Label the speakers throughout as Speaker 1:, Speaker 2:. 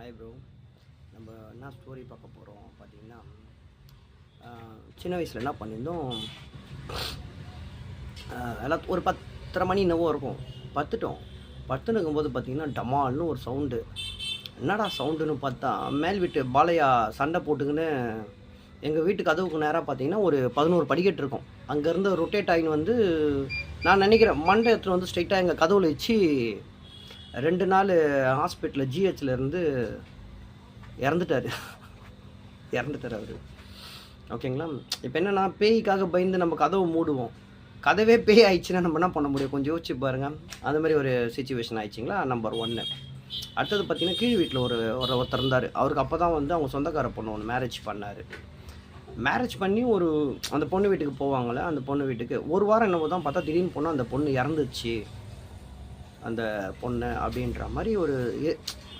Speaker 1: Hi bro. நம்ம என்ன story பார்க்க போகிறோம் பார்த்தீங்கன்னா, சின்ன வயசில் என்ன பண்ணியிருந்தோம், எல்லாம் ஒரு 10:30 மணி என்னவோ இருக்கும். பத்துனுக்கும்போது பார்த்தீங்கன்னா டமால்னு ஒரு சவுண்டு. என்னடா சவுண்டுன்னு பார்த்தா, மேல் வீட்டு பாலையா சண்டை போட்டுக்கின்னு எங்கள் வீட்டு கதவுக்கு நேராக பார்த்தீங்கன்னா ஒரு 11 படிக்கட்டு இருக்கும். அங்கேருந்து ரொட்டேட் ஆகின்னு வந்து நான் நினைக்கிறேன் மண்டை எடுத்துகிட்டு வந்து ஸ்ட்ரைட்டாக எங்கள் கதவுல வச்சு 2 நாள் ஹாஸ்பிட்டலில் ஜிஹெச்சில் இருந்து இறந்துட்டார் அவர். ஓகேங்களா. இப்போ என்னென்னா, பேய்க்காக பயந்து நம்ம கதவை மூடுவோம். கதவே பேய் ஆயிடுச்சுன்னா நம்ம என்ன பண்ண முடியும்? கொஞ்சம் யோசிச்சு பாருங்கள். அந்த மாதிரி ஒரு சிச்சுவேஷன் ஆயிடுச்சிங்களா. நம்பர் 1. அடுத்தது பார்த்திங்கன்னா, கீழ் வீட்டில் ஒருத்தர் இருந்தார். அவருக்கு அப்போ தான் வந்து அவங்க சொந்தக்கார பொண்ணு ஒன்று மேரேஜ் பண்ணார். மேரேஜ் பண்ணி அந்த பொண்ணு வீட்டுக்கு போவாங்களே, அந்த பொண்ணு வீட்டுக்கு ஒரு வாரம் என்னவோ தான் பார்த்தா திடீர்னு பொண்ணு அந்த பொண்ணு இறந்துச்சு. அந்த பொண்ணு அப்படின்ற மாதிரி ஒரு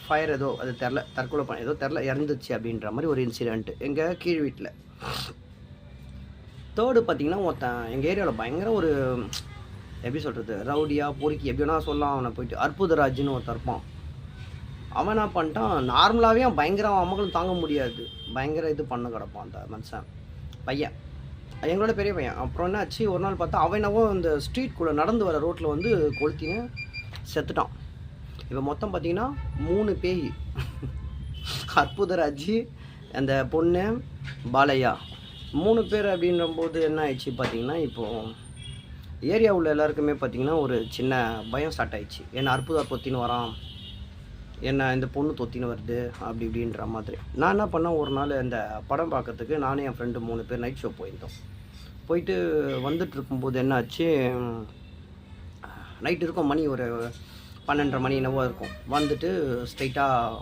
Speaker 1: ஃபயர் ஏதோ அது தெரில, தற்கொலை பண்ண ஏதோ தெரில, இறந்துச்சு அப்படின்ற மாதிரி ஒரு இன்சிடெண்ட்டு எங்கள் கீழ் வீட்டில். தேர்டு பார்த்திங்கன்னா, ஒருத்தன் எங்கள் ஏரியாவில் பயங்கர ஒரு எப்படி சொல்கிறது, ரவுடியாக பொறுக்கி எப்படி வேணால் சொல்லலாம். அவனை போயிட்டு அற்புதராஜ்னு ஒருத்தன் இருப்பான். அவன் என்ன பண்ணிட்டான், நார்மலாகவே அவன் பயங்கர அமகளும் தாங்க முடியாது, பயங்கர இது பண்ண கிடப்பான் அந்த மனுஷன் பையன், எங்களோட பெரிய பையன். அப்புறம் என்ன ஆச்சு, ஒரு நாள் பார்த்தா அவன் என்னவோ இந்த ஸ்ட்ரீட்குள்ளே நடந்து வர ரோட்டில் வந்து கொளுத்தின்னு செத்துட்டான். இப்போ மொத்தம் பார்த்திங்கன்னா 3 பேய். அற்புதராஜ், அந்த பொண்ணு, பாலையா, 3 பேர். அப்படின்றபோது என்ன ஆயிடுச்சு பார்த்திங்கன்னா, இப்போது ஏரியா உள்ள எல்லாருக்குமே பார்த்திங்கன்னா ஒரு சின்ன பயம் ஸ்டார்ட் ஆயிடுச்சு. என்ன அற்புதா தொத்தின்னு வரான், என்ன இந்த பொண்ணு தொத்தின்னு வருது அப்படி இப்படின்ற மாதிரி. நான் என்ன பண்ணேன், ஒரு நாள் இந்த படம் பார்க்கறதுக்கு நானும் என் ஃப்ரெண்டு 3 பேர் நைட் ஷோ போயிருந்தோம். போயிட்டு வந்துட்டு இருக்கும்போது என்ன ஆச்சு, நைட் இருக்கும், மணி ஒரு 12:30 மணி என்னவோ இருக்கும். வந்துட்டு ஸ்ட்ரைட்டாக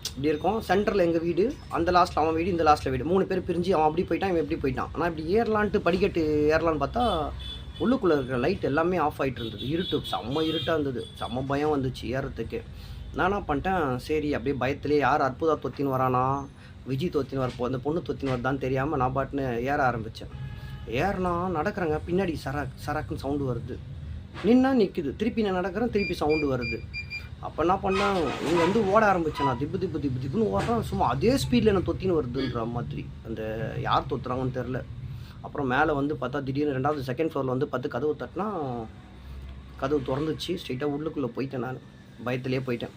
Speaker 1: இப்படி இருக்கும், சென்டரில் எங்கள் வீடு, அந்த லாஸ்ட்டில் அவன் வீடு, இந்த லாஸ்ட்டில் வீடு. 3 பேர் பிரிஞ்சு அவன் அப்படி போயிட்டான், இவன் எப்படி போயிட்டான். ஆனால் இப்படி ஏறலான்ட்டு படிக்கட்டு ஏறலான்னு பார்த்தா உள்ளுக்குள்ளே இருக்கிற லைட் எல்லாமே ஆஃப் ஆகிட்டு இருந்தது. இருட்டு, செம்ம இருட்டாக இருந்தது. செம்ம பயம் வந்துச்சு ஏறத்துக்கு. நான் என்ன பண்ணிட்டேன், சரி அப்படியே பயத்துலேயே யார் அற்புதா தொத்தின்னு வரானா, விஜய் தொத்தின்னு வரப்போ அந்த பொண்ணு தொத்தின்னு வரதான்னு தெரியாமல் நான் பாட்டுன்னு ஏற ஆரம்பித்தேன். ஏறினா நடக்கிறேங்க, பின்னாடி சராக்குன்னு சவுண்டு வருது. நின்னா நிற்குது, திருப்பி நான் நடக்கிறேன், திருப்பி சவுண்டு வருது. அப்போ என்ன பண்ணேன், இங்கே வந்து ஓட ஆரம்பித்தேன். நான் திப்புன்னு ஓடுறேன். சும்மா அதே ஸ்பீடில் என்ன தொத்தின்னு வருதுன்ற மாதிரி. அந்த யார் தொத்துறாங்கன்னு தெரில. அப்புறம் மேலே வந்து பார்த்தா திடீர்னு 2வது செகண்ட் ஃப்ளோரில் வந்து பார்த்து கதவு தட்டினா கதவு திறந்துச்சு. ஸ்ட்ரெயிட்டாக உள்ளுக்குள்ளே போயிட்டேன், நான் பயத்துலேயே போயிட்டேன்.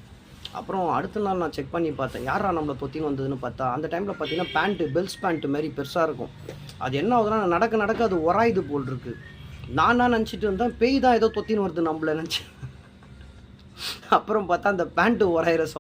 Speaker 1: அப்புறம் அடுத்த நாள் நான் செக் பண்ணி பார்த்தேன், யாரா நம்மளை தொத்தின்னு வந்ததுன்னு பார்த்தா, அந்த டைமில் பார்த்தீங்கன்னா பேண்ட்டு, பெல்ஸ் பேண்ட்டு மாதிரி பெருசாக இருக்கும். அது என்ன ஆகுதுன்னா, நடக்க அது உராயுது போல் இருக்குது. நான் நினச்சிட்டு இருந்தேன் பேய் தான் ஏதோ தொத்தின்னு வருது நம்மள நினச்சி. அப்புறம் பார்த்தா அந்த பேண்ட்டு உராயிற